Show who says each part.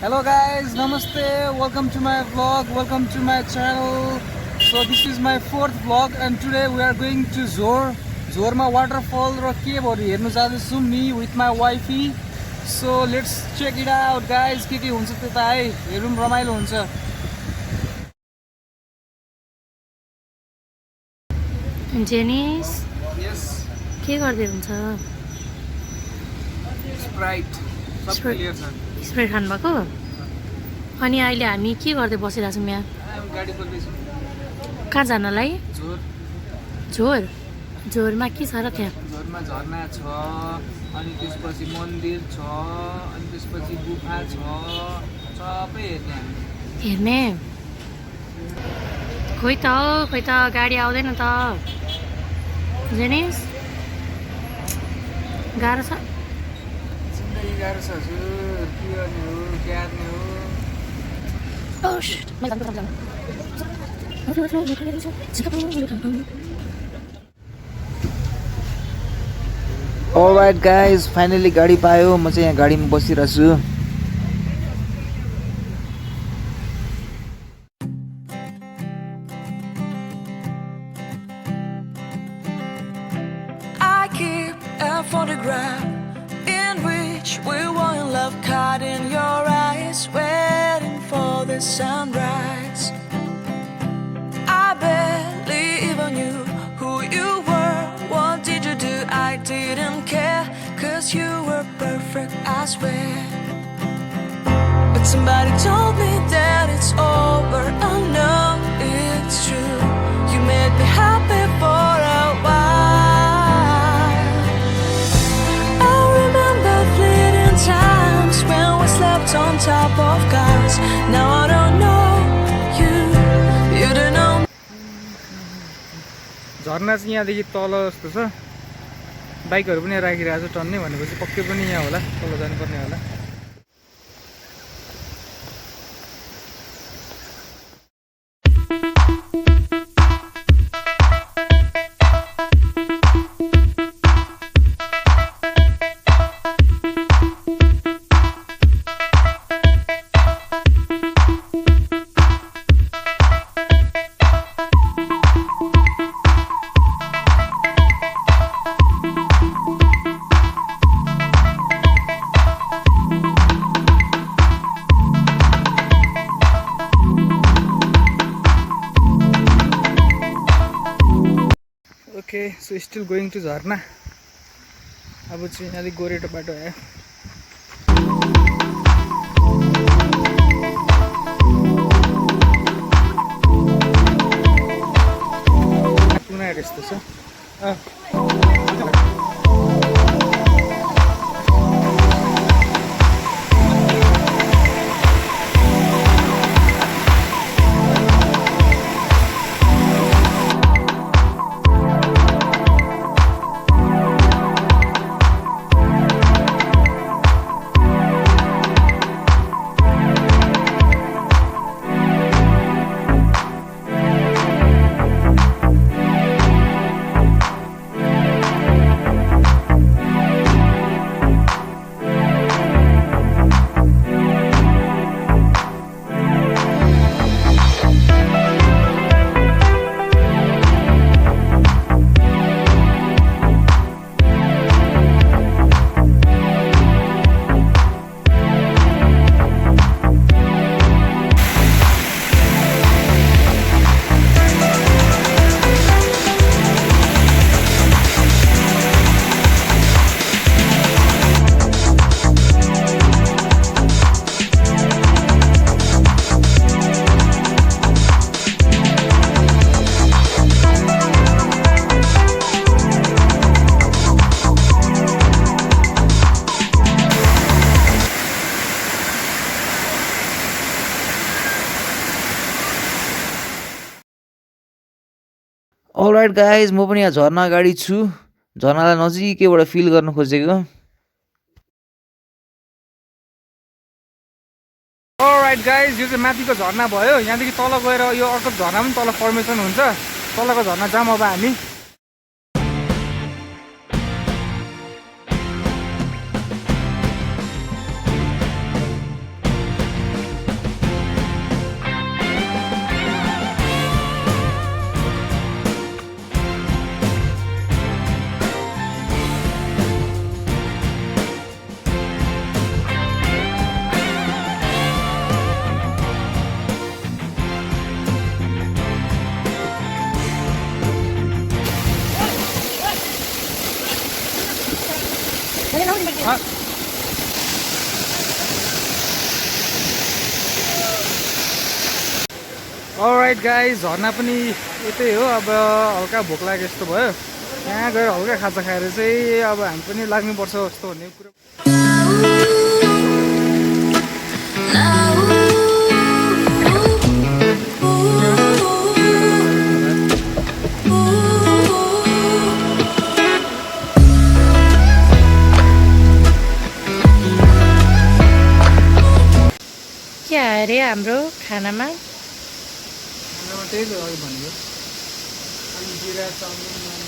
Speaker 1: Hello guys, namaste, welcome to my vlog, welcome to my channel. So this is my fourth vlog and today we are going to Jhor waterfall र के भरि हेर्नु जाँदैछु me with my wifey. So let's check it out guys, के हुन्छ त्यता है, हेरौँ रमाइलो हुन्छ.
Speaker 2: Jenish,
Speaker 1: Yes,
Speaker 2: के गर्दै हुन्छ?
Speaker 1: Sprite सब क्लियर छ.
Speaker 2: स्प्राइट खानु भएको? अनि अहिले हामी के गर्दै बसिरहेको छौँ यहाँ?
Speaker 1: हामी गाडी कुदाउँदैछौँ.
Speaker 2: कहाँ जानलाई?
Speaker 1: झोर.
Speaker 2: झोर? झोरमा के छ र त्यहाँ?
Speaker 1: झोरमा झरना छ, अनि त्यसपछि मन्दिर छ, अनि त्यसपछि गुफा छ, सबै हेर्ने हामी.
Speaker 2: हेर्ने? खोइ त गाडी आउँदैन त. जेनिस? गाह्रो छ?
Speaker 1: जिन्दगी गाह्रो छ हजुर, के गर्ने हो, के हार्ने हो. Alright guys, finally गाडी पायो. म चाहिँ यहाँ गाडीमा बसिरहेको छु.
Speaker 3: I keep a photograph in which we were in love, caught in your eyes, waiting for the sunrise. I barely even knew who you were. What did you do? I didn't care, 'cause you were perfect, I swear. But somebody told me that it's over. I know it's true. You made me happy for a while. I remember fleeting times when we slept on top of cars. Now I don't know you, you don't know.
Speaker 1: झरना चाहिँ यहाँदेखि तल जस्तो छ. बाइकहरू पनि राखिरहेको छ टन्ने भनेपछि पक्कै पनि यहाँ होला, तल जानुपर्ने होला. Okay, so still going to झरना. अब चाहिँ अलिक गोरेटो बाटो आयो. कुनाहरू यस्तो छ. Alright guys, म पनि यहाँ झरना अगाडि छु. झरनालाई नजिकैबाट फिल गर्न खोजेको. Alright guys, यो चाहिँ माथिको झरना भयो. यहाँदेखि तल गएर यो अर्को झरना पनि तल फर्मेसन हुन्छ. तलको झरना जाम अब हामी. अलराइट गाइस, झर्ना पनि यतै हो। अब हल्का भोक लाग्यो जस्तो भयो, यहाँ गएर हल्का खाजा खाएर चाहिँ अब हामी पनि लाग्नुपर्छ जस्तो भन्ने कुरा।
Speaker 2: के अरे हाम्रो खानामा
Speaker 1: त्यही त अघि भनेको, आलु जिरा चाउमिन